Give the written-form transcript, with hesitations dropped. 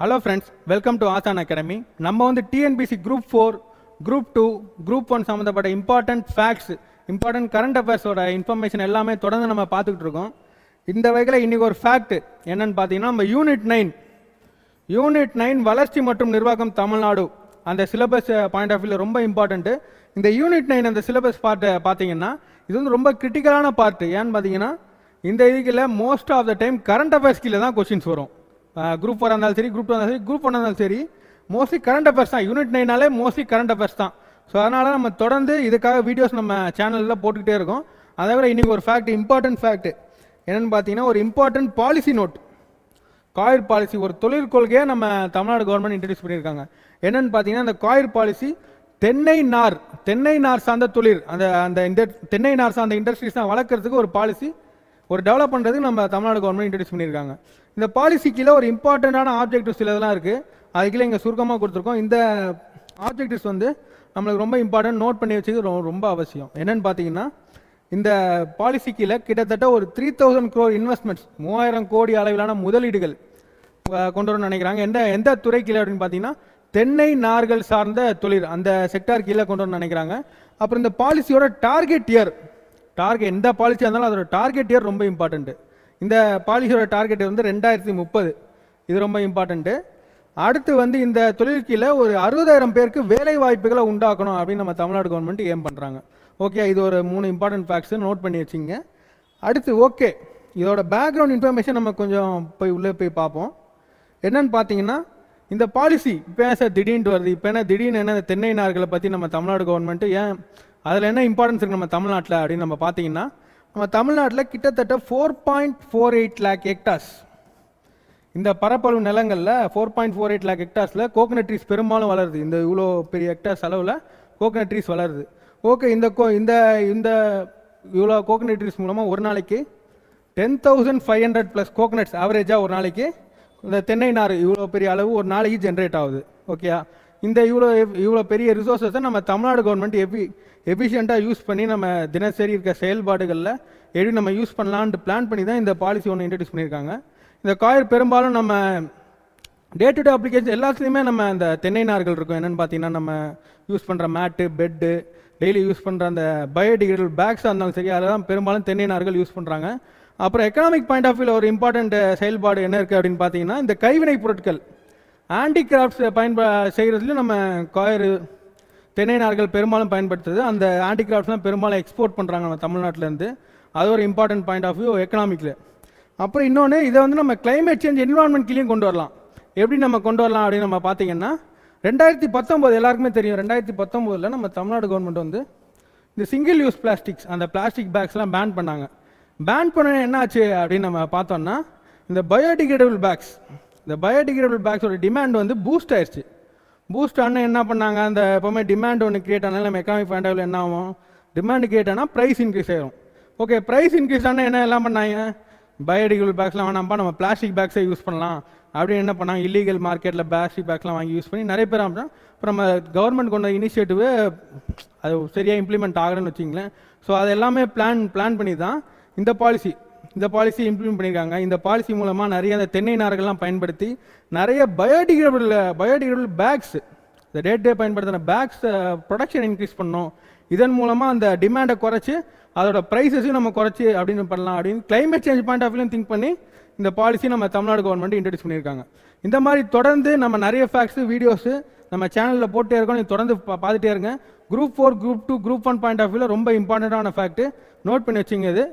Hello friends, welcome to Asan Academy. நம்ம வந்து TNPC Group 4, Group 2, Group 1 சம்பந்தப்பட்ட important facts, important current affairs ஓட information எல்லாமே தொடர்ந்து நம்ம பார்த்துக்கிட்டு இருக்கோம். இந்த வகையில் இன்னைக்கு ஒரு ஃபேக்ட் என்னன்னு பார்த்தீங்கன்னா நம்ம யூனிட் 9 வளர்ச்சி மற்றும் நிர்வாகம் தமிழ்நாடு அந்த சிலபஸ் பாயிண்ட் ஆஃப் வியூவில் ரொம்ப இம்பார்ட்டன்ட்டு. இந்த யூனிட் 9 அந்த சிலபஸ் பார்ட்டை பார்த்தீங்கன்னா இது வந்து ரொம்ப கிரிட்டிக்கலான பார்ட். ஏன்னு பார்த்தீங்கன்னா இந்த இதுக்கில் most of the time current affairs கீழே தான் கொஸ்டின்ஸ் வரும். குரூப் 4 இருந்தாலும் சரி, குரூப் 2 இருந்தாலும் சரி, குரூப் 1 இருந்தாலும் சரி, மோஸ்ட்லி கரண்ட் அஃபேர்ஸ் தான். யூனிட் 9நாலே மோஸ்ட்லி கரண்ட் அஃபேர்ஸ் தான். ஸோ அதனால் நம்ம தொடர்ந்து இதுக்காக வீடியோஸ் நம்ம சேனலில் போட்டுக்கிட்டே இருக்கோம். அதை விட இன்றைக்கி ஒரு ஃபேக்ட், இம்பார்ட்டன்ட் ஃபேக்ட் என்னென்னு பார்த்தீங்கன்னா ஒரு இம்பார்ட்டன்ட் பாலிசி நோட், காயிர் பாலிசி, ஒரு தொழில் கொள்கையை நம்ம தமிழ்நாடு கவர்மெண்ட் இன்ட்ரடியூஸ் பண்ணியிருக்காங்க. என்னென்னு பார்த்தீங்கன்னா அந்த காயிர் பாலிசி தென்னை நார் சார்ந்த தொழில், அந்த தென்னை நார் சார்ந்த இண்டஸ்ட்ரீஸ் தான் வளர்க்குறதுக்கு ஒரு பாலிசி, ஒரு டெவலப் பண்ணுறதுக்கு நம்ம தமிழ்நாடு கவர்மெண்ட் இன்ட்ரடியூஸ் பண்ணியிருக்காங்க. இந்த பாலிசி கீழே ஒரு இம்பார்ட்டண்ட்டான ஆப்ஜெக்டிவ்ஸ் சில இதெல்லாம் இருக்குது. அது கீழே இங்கே சுருக்கமாக கொடுத்துருக்கோம். இந்த ஆப்ஜெக்டிவ்ஸ் வந்து நம்மளுக்கு ரொம்ப இம்பார்ட்டன்ட், நோட் பண்ணி வச்சுக்கிறது ரொம்ப அவசியம். என்னென்னு பார்த்தீங்கன்னா இந்த பாலிசி கீழே கிட்டத்தட்ட ஒரு 3000 crore இன்வெஸ்ட்மெண்ட்ஸ், 3000 கோடி அளவிலான முதலீடுகள் கொண்டு வரணும்னு நினைக்கிறாங்க. எந்த துறை கீழே அப்படின்னு பார்த்தீங்கன்னா தென்னை நார்கள் சார்ந்த தொழில், அந்த செக்டார் கீழே கொண்டு வரணும்னு நினைக்கிறாங்க. அப்புறம் இந்த பாலிசியோட டார்கெட் எந்த பாலிசியாக இருந்தாலும் அதோட டார்கெட் இயர் ரொம்ப இம்பார்ட்டன்ட்டு. இந்த பாலிசியோட டார்கெட் வந்து 2030, இது ரொம்ப இம்பார்ட்டன்ட்டு. அடுத்து வந்து இந்த தொழில் கீழே ஒரு 60,000 பேருக்கு வேலை வாய்ப்புகளை உண்டாக்கணும் அப்படின்னு நம்ம தமிழ்நாடு கவர்மெண்ட் ஏம் பண்ணுறாங்க. ஓகே, இது ஒரு 3 இம்பார்ட்டன்ட் ஃபேக்ட்ஸ் நோட் பண்ணி வச்சுங்க. அடுத்து ஓகே, இதோட பேக்ரவுண்ட் இன்ஃபர்மேஷன் நம்ம கொஞ்சம் உள்ளே போய் பார்ப்போம். என்னன்னு பார்த்தீங்கன்னா இந்த பாலிசி இப்போ ஏன் சார் திடீர்னு வருது, இப்போ திடீர்னு இந்த தென்னை நார்களை பற்றி நம்ம தமிழ்நாடு கவர்மெண்ட்டு ஏன், அதில் என்ன இம்பார்ட்டன்ஸ் இருக்குது நம்ம தமிழ்நாட்டில் அப்படின்னு நம்ம பார்த்தீங்கன்னா நம்ம தமிழ்நாட்டில் கிட்டத்தட்ட 4.48 lakh ஹெக்டார்ஸ், இந்த பரப்பளவு நிலங்களில் 4.48 lakh ஹெக்டார்ஸில் கோகனட் ட்ரீஸ் பெரும்பாலும் வளருது. இந்த இவ்வளோ பெரிய ஹெக்டார்ஸ் அளவில் கோகனட் ட்ரீஸ் வளருது. ஓகே, இந்த இவ்வளோ கோகனட் ட்ரீஸ் மூலமாக ஒரு நாளைக்கு 10,500+ கோகனட்ஸ் ஆவரேஜாக ஒரு நாளைக்கு இந்த தென்னை நார் இவ்வளோ பெரிய அளவு ஒரு நாளைக்கு ஜென்ரேட் ஆகுது. ஓகே, இந்த இவ்வளோ பெரிய ரிசோர்ஸஸை நம்ம தமிழ்நாடு கவர்மெண்ட் எஃபிஷியண்ட்டாக யூஸ் பண்ணி நம்ம தினசரி இருக்க செயல்பாடுகளில் எப்படி நம்ம யூஸ் பண்ணலான்ட்டு பிளான் பண்ணி தான் இந்த பாலிசி ஒன்று இன்ட்ரடியூஸ் பண்ணியிருக்காங்க. இந்த காயர் பெரும்பாலும் நம்ம டே டு டே அப்ளிகேஷன் எல்லாத்துலேயுமே நம்ம அந்த தென்னை நார்கள் இருக்கும். என்னென்னு பார்த்தீங்கன்னா நம்ம யூஸ் பண்ணுற மேட்டு, பெட்டு, டெய்லி யூஸ் பண்ணுற அந்த பயோடிகிரேடபிள் பேக்ஸாக இருந்தாலும் சரி, அதெல்லாம் பெரும்பாலும் தென்னை நார்கள் யூஸ் பண்ணுறாங்க. அப்புறம் எக்கனாமிக் பாயிண்ட் ஆஃப் வியூவில் ஒரு இம்பார்ட்டண்ட் செயல்பாடு என்ன இருக்குது அப்படின்னு பார்த்தீங்கன்னா இந்த கைவினை பொருட்கள், ஹேண்டிகிராஃப்ட்ஸ் செய்கிறதுலையும் நம்ம காயர் தென்னை நார்கள் பெரும்பாலும் பயன்படுத்துது. அந்த ஹேண்டிகிராஃப்ட்ஸ்லாம் பெரும்பாலும் எக்ஸ்போர்ட் பண்ணுறாங்க நம்ம தமிழ்நாட்டிலேருந்து. அது ஒரு இம்பார்ட்டன்ட் பாயிண்ட் ஆஃப் வியூ எக்கனாமிக்கில். அப்புறம் இன்னொன்று, இதை வந்து நம்ம கிளைமேட் சேஞ்ச் என்விரான்மெண்ட் கீழேயும் கொண்டு வரலாம். எப்படி நம்ம கொண்டு வரலாம் அப்படின்னு நம்ம பார்த்தீங்கன்னா 2019 எல்லாருக்குமே தெரியும், 2019 நம்ம தமிழ்நாடு கவர்மெண்ட் வந்து இந்த சிங்கிள் யூஸ் பிளாஸ்டிக்ஸ், அந்த பிளாஸ்டிக் பேக்ஸ்லாம் பேன் பண்ணாங்க. பேன் பண்ண என்ன ஆச்சு அப்படின்னு நம்ம பார்த்தோம்னா இந்த பயோடிகிரேடபிள் பேக்ஸோட டிமாண்ட் வந்து பூஸ்ட் ஆயிடுச்சு. பூஸ்ட் ஆனால் என்ன பண்ணாங்க, அந்த எப்போவுமே டிமாண்ட் ஒன்று கிரியேட் ஆனாலும் நம்ம எக்கனாமிக் பாயிண்ட் ஆஃப் வியூ என்ன ஆகும், டிமாண்ட் கிரியேட் ஆனால் ப்ரைஸ் இன்க்ரீஸ் ஆகிடும். ஓகே, ப்ரைஸ் இன்க்ரீஸ் ஆனால் என்ன எல்லாம் பண்ணாங்க, பயோடிகிரேடபிள் பேக்ஸ்லாம் வேணாம்ப்பா, நம்ம பிளாஸ்டிக் பேக்ஸை யூஸ் பண்ணலாம் அப்படின்னு என்ன பண்ணாங்க, இல்லீகல் மார்க்கெட்டில் பிளாஸ்டிக் பேக்ஸ்லாம் வாங்கி யூஸ் பண்ணி நிறைய பேர் அப்படின்னா அப்புறம் நம்ம கவர்மெண்ட் கொண்ட இனிஷியேட்டிவ் அது சரியாக இம்ப்ளிமெண்ட் ஆகிறேன்னு வச்சிங்களேன். ஸோ அது எல்லாமே பிளான் பண்ணி தான் இந்த பாலிசி இம்ப்ளிமெண்ட் பண்ணியிருக்காங்க. இந்த பாலிசி மூலமாக நிறைய அந்த தென்னை நார்கள்லாம் பயன்படுத்தி நிறைய பயோடிகிரேடபிள் பேக்ஸ், இந்த டே பயன்படுத்தின பேக்ஸ் ப்ரொடக்ஷன் இன்க்ரீஸ் பண்ணோம். இதன் மூலமாக அந்த டிமாண்டை குறைச்சி அதோட ப்ரைஸஸையும் நம்ம குறைச்சி அப்படின்னு பண்ணலாம் அப்படின்னு கிளைமேட் சேஞ்ச் பாயிண்ட் ஆஃப் வியூலையும் திங்க் பண்ணி இந்த பாலிசி நம்ம தமிழ்நாடு கவர்மெண்ட் இன்ட்ரடியூஸ் பண்ணியிருக்காங்க. இந்த மாதிரி தொடர்ந்து நம்ம நிறைய ஃபேக்ட்ஸு வீடியோஸு நம்ம சேனலில் போட்டே இருக்கோம். நீங்கள் தொடர்ந்து பார்த்துட்டே இருங்க. Group 4, group 2, group 1 point of வியூவில் ரொம்ப இம்பார்ட்டண்ட்டான ஃபேக்ட்டு நோட் பண்ணி வச்சுங்க. இது